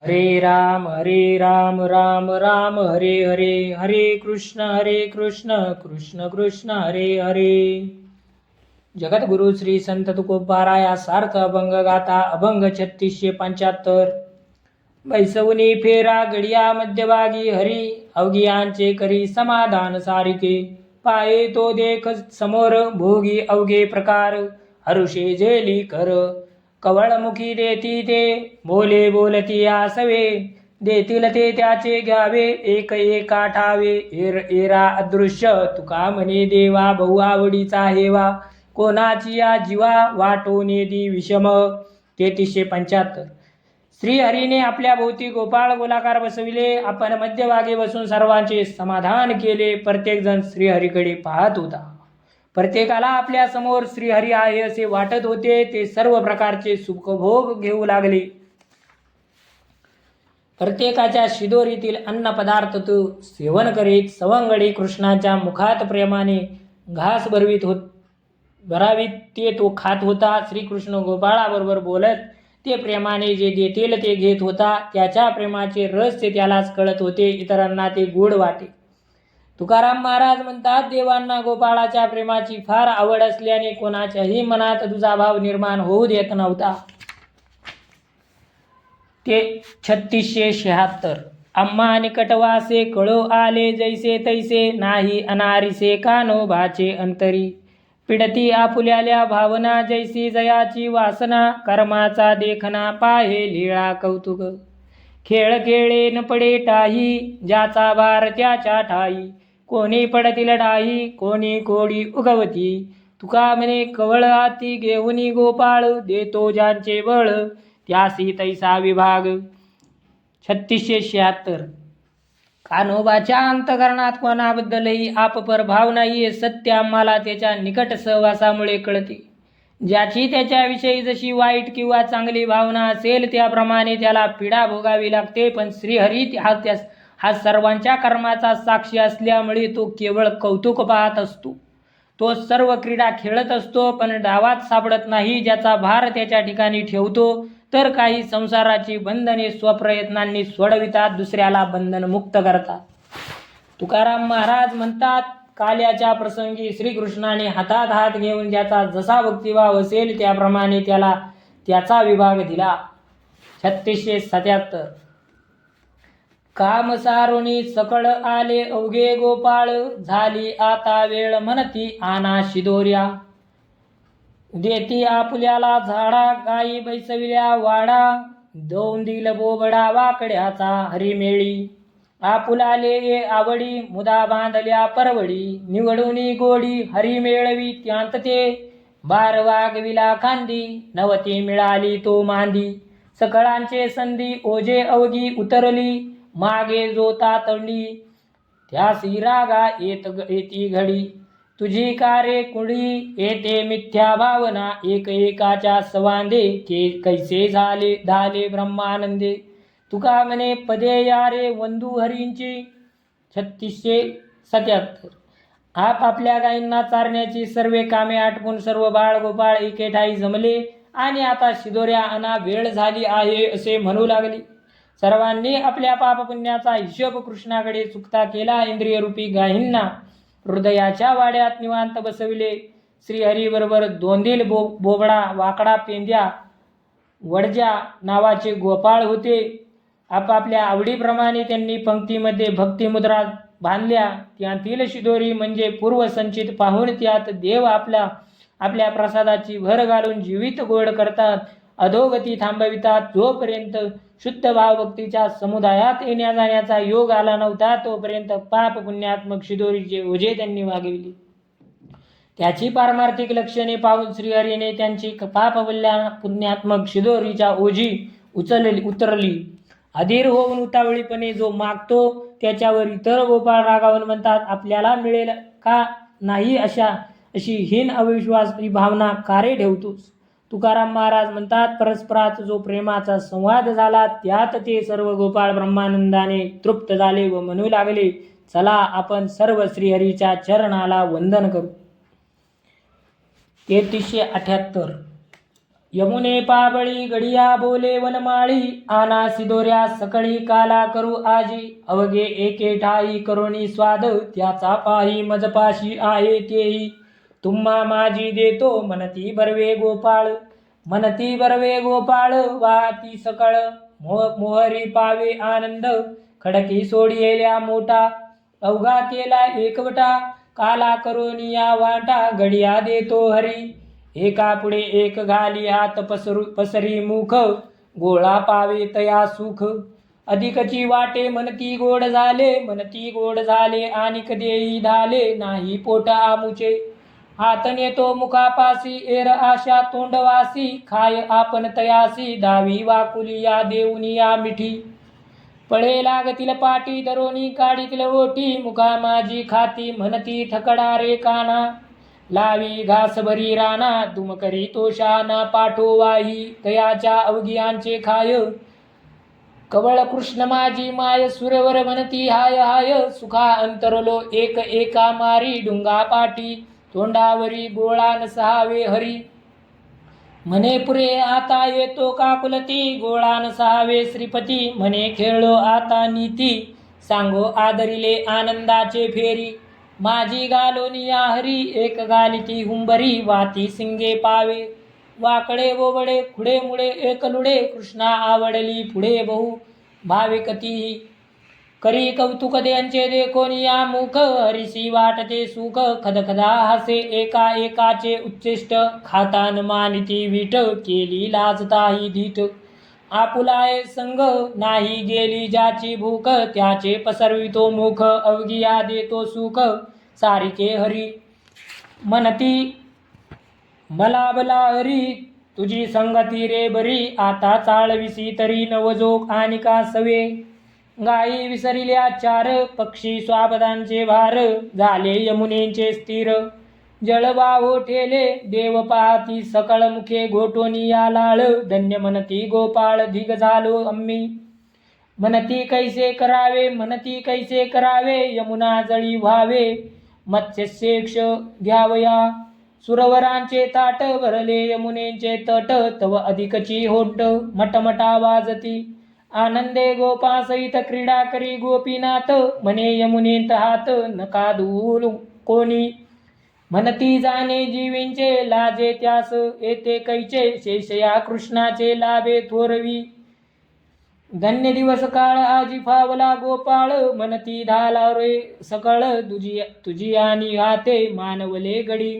हरे राम राम राम हरे हरे, हरे कृष्ण कृष्ण कृष्ण हरे हरे. जगद्गुरु श्री संत तुकोबाराया सार्थ अभंग गाथा अभंग 3675. बैसवनी फेरा गडिया मध्यभागी हरी, अवघियांचे करी समाधान सारिके. पाये तो देख समोर भोगी अवघे प्रकार, हरुषे जेली कर. कवळमुखी देती ते बोले बोलती आसवे, देतील ते त्याचे घ्यावे एक एका ठावे. एरा अदृश्य तुका म्हणे देवा बहु आवडीचा हेवा, कोणाची या जीवा वाटोने दी विषम. 3375. श्रीहरीने आपल्या भोवती गोपाळ गोलाकार बसविले. आपण मध्यभागी बसून सर्वांचे समाधान केले. प्रत्येक जण श्रीहरीकडे पाहत होता. प्रत्येकाला आपल्या समोर श्रीहरी आहे असे वाटत होते. ते सर्व प्रकारचे सुखभोग घेऊ लागले. प्रत्येकाच्या शिदोरीतील अन्न पदार्थ तो सेवन करीत सवंगडी कृष्णाच्या मुखात प्रेमाने घास भरावीत ते तो खात होता. श्रीकृष्ण गोपाळाबरोबर बोलत ते प्रेमाने जे देतील ते घेत होता. त्याच्या प्रेमाचे रहस्य त्यालाच कळत होते, इतरांना ते गोड वाटे. तुकाराम महाराज म्हणतात, देवांना गोपाळाच्या प्रेमाची फार आवड असल्याने कोणाच्याही मनात दुजाभाव निर्माण होऊ देत नव्हता. ते 3676. आम्हा निकटवासे कळो आले जैसे तैसे, नाही अनारिसे कानोबाचे अंतरी. पिडती आपुल्याल्या भावना जैसी जयाची वासना, कर्माचा देखना पाहे लीळा कौतुक. खेळ खेळे न पडे टाही, ज्याचा भार त्याच्या ठाई. कोणी पडतील डाही, कोणी कोडी उगवती. तुका म्हणे कवळ हाती घेऊनी गोपाळ, देतो ज्यांचे बळ त्यासी तैसा विभाग. 3676. कान्होबाच्या अंतकरणात कोणाबद्दलही आपपर भाव नाही हे सत्य आम्हाला त्याच्या निकट सहवासामुळे कळते. ज्याची त्याच्याविषयी जशी वाईट किंवा चांगली भावना असेल त्याप्रमाणे त्याला पीडा भोगावी लागते. पण श्रीहरी हा सर्वांच्या कर्माचा साक्षी असल्यामुळे तो केवळ कौतुक पाहत असतो. तो सर्व क्रीडा खेळत असतो पण डावात सापडत नाही. ज्याचा भार त्याच्या ठिकाणी ठेवतो तर काही संसाराची बंधने स्वप्रयत्नांनी सोडवितात, दुसऱ्याला बंधन मुक्त करतात. तुकाराम महाराज म्हणतात, काल्याच्या प्रसंगी श्रीकृष्णाने हातात हात घेऊन ज्याचा जसा भक्तिभाव असेल त्याप्रमाणे त्याला त्याचा विभाग दिला. 3677. काम सारुणी सकळ आले अवघे गोपाळ, झाली आता वेळ म्हणती आना शिदोर्या. देती आपुल्याला झाडा, गाई बैसविल्या वाडा. दोंदील बोबडा वाकड्याचा हरिमेळी. आपुलाले आवडी, मुदा बांधल्या परवडी. निवडूनी गोडी हरी मेळवी त्यांत ते, बार वागविला खांदी नवती मिळाली तो मांदी. सकळांचे संधी ओझे अवघी उतरली, मागे जोता तंडी त्यासी रागा येती घडी. तुझी कारे कुडी येते मिथ्या भावना, एक एकाच्या सवांदे कैसे झाले ब्रह्मानंदे. तुका म्हणे पदे यारे वंदू हरींची. 3677. आपल्या गायींना चारण्याची सर्व कामे आटपून सर्व बाळ गोपाळ एके ठाई जमले आणि आता शिदोऱ्या आणा वेळ झाली आहे असे म्हणू लागले. सर्वांनी आपल्या पापपुण्याचा हिशोब कृष्णाकडे चुकता केला. इंद्रियरूपी गायींना हृदयाच्या वाड्यात निवांत बसविले. श्रीहरी बरोबर दोंदील बोबडा वाकडा पेंद्या वडजा नावाचे गोपाळ होते. आपापल्या आवडीप्रमाणे त्यांनी पंक्तीमध्ये भक्तिमुद्रा बांधल्या. त्यातील शिदोरी म्हणजे पूर्वसंचित पाहून त्यात देव आपल्या प्रसादाची भर घालून जीवित गोड करतात, अधोगती थांबवितात. जोपर्यंत शुद्ध भावभक्तीच्या समुदायात येण्या जाण्याचा योग आला नव्हता तोपर्यंत पाप पुण्यात्मक शिदोरीचे ओझे त्यांनी वागविले. त्याची पारमार्थिक लक्षणे पाहून श्रीहरीने त्यांची पाप पुण्यात्मक शिदोरीच्या ओझी उतरली. अधीर होऊन उतावळीपणे जो मागतो त्याच्यावर इतर गोपाळ रागावून म्हणतात, आपल्याला मिळेल का नाही अशी हीन अविश्वासी भावना का रे ठेवतोस. तुकाराम महाराज म्हणतात, परस्परात जो प्रेमाचा संवाद झाला त्यात ते सर्व गोपाळ ब्रह्मानंदाने तृप्त झाले व म्हणू लागले, चला आपण सर्व श्रीहरीच्या चरणाला वंदन करू. 3378. यमुने पाबळी गडिया बोले वनमाळी, आना सिदोऱ्या सकळी काला करू आजी, अवघे एके ठाई करोनी स्वाद, त्याचा पाही मजपाशी आहे तेही, तुम्हा माझी देतो मनती बरवे गोपाळ, मनती बरवे गोपाळ वाती सकळ, मोहरी पावे आनंद, खडकी सोडियेल्या मोठा, अवघा केला एकवटा, काला करोनिया वाटा, गडिया देतो हरी, एका पुढे एक घाली हात पसरी मुख, गोळा पावे तया सुख, अधिकची वाटे मनती गोड झाले, मनती गोड झाले आणि कधीही धाले नाही पोट आमुचे, हात नेतो मुखापासी एर आशा तोंडवासी, खाय आपण तयासी दावी वाकुलिया देऊनिया मिठी, पळे लागतील पाटी धरोनी काढीतील ओटी, मुखा माझी खाती म्हणती थकडा रे काना, लावी घास भरी राणा तुम करी तो शाना, पाठो वाही तयाच्या अवघियांचे खाय, कवळ कृष्ण माझी माय सुरवर म्हणती हाय हाय, सुखा अंतरलो एक एका मारी, डुंगा पाटी तोंडावरी गोळा नसावे हरी, म्हणे पुरे आता येतो काकुलती, गोळा नसावे श्रीपती, म्हणे खेळलो आता नीती, सांगो आदरिले आनंदाचे फेरी, माझी गालोनिया हरी एक गालिती हुंबरी, वाती सिंगे पावे वाकडे बोबडे खुडे मुळे एक लुडे, कृष्णा आवडली पुढे बहु भाविकती, करी कौतुक त्यांचे देखोनिया मुख, हरिसी वाटते सुख, खदखदा हसे एका एकाचे उच्चिष्ट, खातान मानिती वीट, केली लाजताही धीट, आपुलाय संग नाही गेली ज्याची भूक, त्याचे पसरवितो मुख, अवघिया देतो सुख, सारिके हरी, मनती मला बला हरी, तुझी संगती रे बरी, आता चाळविसी तरी नवजोग आणि का सवे, गायी विसरिल्या चार, पक्षी स्वापदांचे भार, झाले यमुनेचे स्थिर, जळवावो ठेले, देव पाहती सकळ मुखे गोटोनिया लाळ, धन्य म्हणती गोपाळ धिग झालो आम्ही, म्हणती कैसे करावे, म्हणती कैसे करावे, यमुना जळी व्हावे, मत्स्यशेक्ष घ्यावया, सुरवरांचे ताट भरले यमुनेचे तट, तव अधिकची होट मटमटा वाजती, आनंदे गोपासहित क्रीडा करी गोपीनाथ, म्हणे यमुनेत हात नका धुवू कोणी, म्हणती जाणे जीवींचे लाजे त्यास येते कैचे, शेषया कृष्णाचे लाभे थोरवी, धन्य दिवस काळ आजी फावला गोपाळ, म्हणती धाला रे सकळ, तुझी आणि हाते मानवले गडी,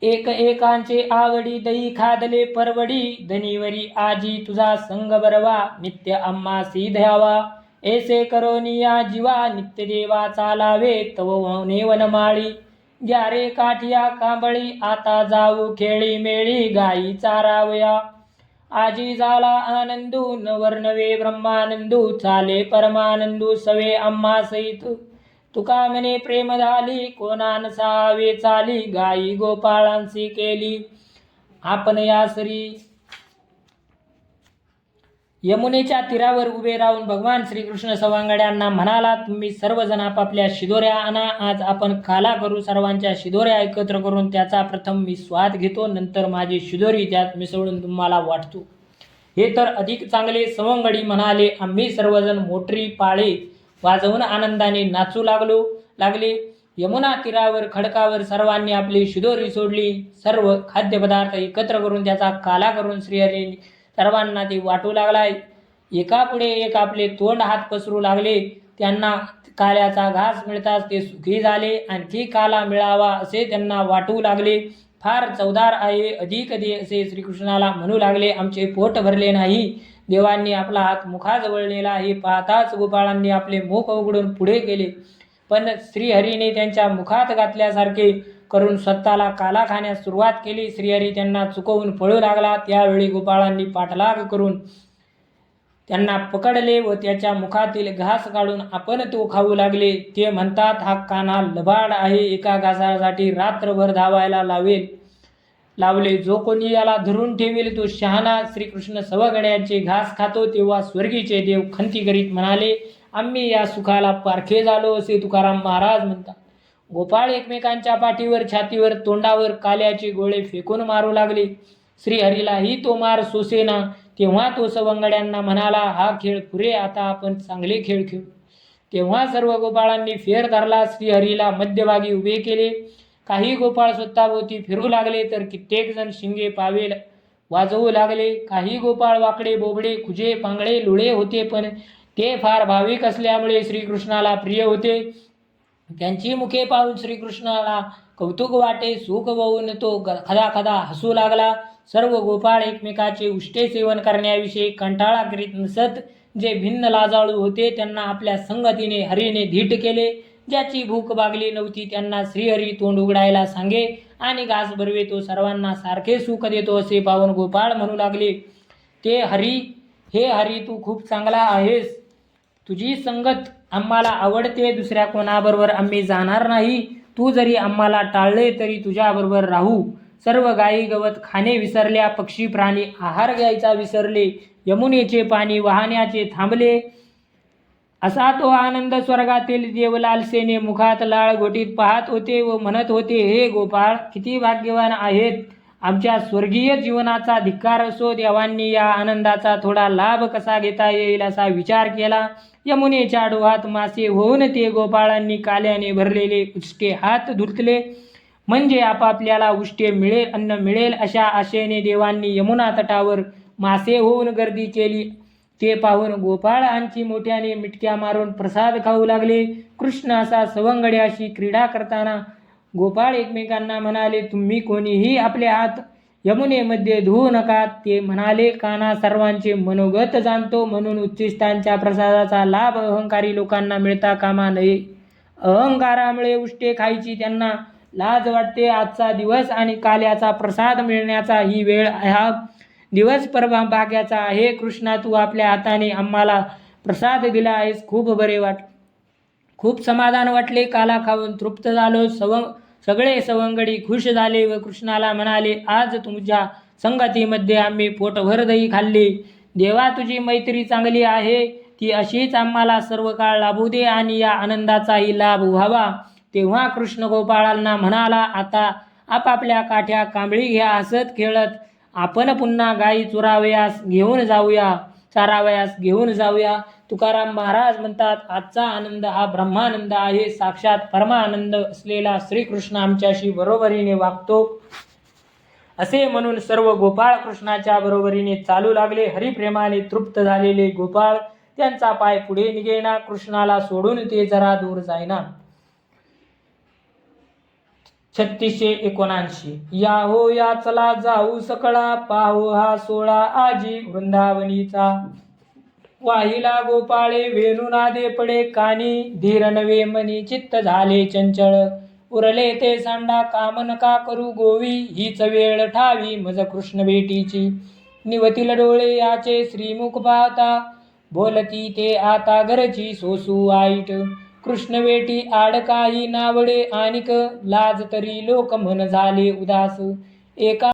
एक एकांचे आवडी दही खादले परवडी, धनीवरी आजी तुझा संग बरवा, नित्य आम्हासी द्यावा, ऐसे करोनिया जीवा, नित्य देवा चालावे तव वने वनमाळी, ग्यारे काठिया कांबळी, आता जाऊ खेळी मेळी, गायी चारावया, आजी झाला आनंदू नवर्नवे ब्रह्मानंदू, चाले परमानंदू सवे आम्हा सहित, तुका म्हणे प्रेम झाली कोणा नसावे चाली, गायी गोपाळांसी केली आपण यासरी, यमुनेच्या तीरावर उभे राहून भगवान श्रीकृष्ण सवंगड्यांना म्हणाला, तुम्ही सर्वजण आपापल्या शिदोऱ्या आणा, आज आपण काला करू, सर्वांच्या शिदोऱ्या एकत्र करून त्याचा प्रथम मी स्वाद घेतो, नंतर माझी शिदोरी त्यात मिसळून तुम्हाला वाटतो, हे तर अधिक चांगले. सवंगडी म्हणाले, आम्ही सर्वजण मोटरी पाळे वाजवून आनंदाने नाचू लागले. यमुना तीरावर खडकावर सर्वांनी आपली शिदोरी सोडली. सर्व खाद्यपदार्थ एकत्र करून त्याचा काला करून श्रीहरी सर्वांना ते वाटू लागला. एकापुढे एक आपले तोंड हात पसरू लागले. त्यांना काल्याचा घास मिळताच ते सुखी झाले. आणखी काला मिळावा असे त्यांना वाटू लागले. फार चवदार आहे, अधिक दे असे श्रीकृष्णाला म्हणू लागले. आमचे पोट भरले नाही. देवांनी आपला हात मुखाजवळ नेला. हे पाहताच गोपाळांनी आपले मुख उघडून पुढे गेले. पण श्रीहरीने त्यांच्या मुखात घातल्यासारखे करून स्वतःला काला खाण्यास सुरुवात केली. श्रीहरी त्यांना चुकवून पळू लागला. त्यावेळी गोपाळांनी पाठलाग करून त्यांना पकडले व त्याच्या मुखातील घास काढून आपण तो खाऊ लागले. ते म्हणतात, हा कान्हा लबाड आहे, एका घासासाठी रात्रभर धावायला लावले. जो कोणी याला धरून ठेवेल तो शहाणा. श्रीकृष्ण सवगड्याचे घास खातो तेव्हा स्वर्गीचे देव खंती करीत म्हणाले, आम्ही या सुखाला पारखे झालो असे तुकाराम महाराज म्हणतात. गोपाळ एकमेकांच्या पाठीवर, छातीवर, तोंडावर काल्याचे गोळे फेकून मारू लागले. श्रीहरीलाही तो मार सोसेना. तेव्हा तो सवंगड्यांना म्हणाला, हा खेळ पुरे, आता आपण चांगले खेळ खेळू. तेव्हा सर्व गोपाळांनी फेर धरला. श्रीहरीला मध्यभागी उभे केले. काही गोपाळ स्वतःभोवती फिरू लागले तर कित्येक जण शिंगे पावेल वाजवू लागले. काही गोपाळ वाकडे बोबडे खुजे पांगळे लुळे होते, पण ते फार भाविक असल्यामुळे श्रीकृष्णाला प्रिय होते. त्यांची मुखे पाहून श्रीकृष्णाला कौतुक वाटे. सुख होऊन तो खदा खदा हसू लागला. सर्व गोपाळ एकमेकाचे उष्टे सेवन करण्याविषयी कंटाळा करीत नसत. जे भिन्न लाजाळू होते त्यांना आपल्या संगतीने हरीने धीट केले. ज्याची भूक भागली नव्हती त्यांना श्रीहरी तोंड उघडायला सांगे आणि घास भरवे. तो सर्वांना सारखे सुख देतो असे पाहून गोपाळ म्हणू लागले, हे हरी तू खूप चांगला आहेस. तुझी संगत आम्हाला आवडते. दुसऱ्या कोणाबरोबर आम्ही जाणार नाही. तू जरी आम्हाला टाळले तरी तुझ्याबरोबर राहू. सर्व गायी गवत खाणे विसरल्या. पक्षी प्राणी आहार घ्यायचा विसरले. यमुनेचे पाणी वाहण्याचे थांबले. असा तो आनंद स्वर्गातील देव लालसेने मुखात लाळ गोटीत पाहत होते व म्हणत होते, हे गोपाळ किती भाग्यवान आहेत. आमच्या स्वर्गीय जीवनाचा धिक्कार असो. देवांनी या आनंदाचा थोडा लाभ कसा घेता येईल असा विचार केला. यमुनेच्या डोहात मासे होऊन ते गोपाळांनी काल्याने भरलेले उष्टे हात धुतले. म्हणजे आपापल्याला उष्टे मिळेल, अन्न मिळेल अशा आशेने देवांनी यमुना तटावर मासे होऊन गर्दी केली. ते पाहून गोपाळ आणखी मोठ्याने मिटक्या मारून प्रसाद खाऊ लागले. कृष्ण असा सवंगड्याशी क्रीडा करताना गोपाळ एकमेकांना म्हणाले, तुम्ही कोणीही आपले हात यमुनेमध्ये धुवू नका. ते म्हणाले, काना सर्वांचे मनोगत जाणतो, म्हणून उच्छिष्टांच्या प्रसादाचा लाभ अहंकारी लोकांना मिळता कामा नये. अहंकारामुळे उष्टे खायची त्यांना लाज वाटते. आजचा दिवस आणि काल्याचा प्रसाद मिळण्याचा ही वेळ हा दिवस परभाग्याचा आहे. कृष्णा, तू आपल्या हाताने आम्हाला प्रसाद दिला आहेस. खूप बरे खूप समाधान वाटले. काला खाऊन तृप्त झालो. सगळे सवंगडी खुश झाले व कृष्णाला म्हणाले, आज तुमच्या संगतीमध्ये आम्ही पोटभर दही खाल्ले. देवा, तुझी मैत्री चांगली आहे. ती अशीच आम्हाला सर्व काळ लाभू दे आणि या आनंदाचाही लाभ व्हावा. तेव्हा कृष्ण गोपाळांना म्हणाला, आता आपापल्या काठ्या कांबळी घ्या. हसत खेळत आपण पुन्हा गायी चारावयास घेऊन जाऊया. तुकाराम महाराज म्हणतात, आजचा आनंद हा ब्रह्मानंद आहे. साक्षात परमानंद असलेला श्रीकृष्ण आमच्याशी बरोबरीने वागतो. असे म्हणून सर्व गोपाळ कृष्णाच्या बरोबरीने चालू लागले. हरिप्रेमाने तृप्त झालेले गोपाळ त्यांचा पाय पुढे निघेना. कृष्णाला सोडून ते जरा दूर जाईना. 3679 या हो या चला जाऊ सकळा. पाहू हा सोळा आजी वृंदावनीचा. वाहिला गोपाळे वेणुनादे पडे कानी. धीर नवे मनी चित्त झाले चंचळ. उरले ते सांडा काम नका करू गोवी. हीच वेळ ठावी मज कृष्ण भेटीची. निवतील डोळे याचे श्रीमुख पाहता. बोलती ते आता घरची सोसू वाईट. कृष्ण वेटी आड काही नावडे आणिक. लाज तरी लोक मन झाले उदास. एका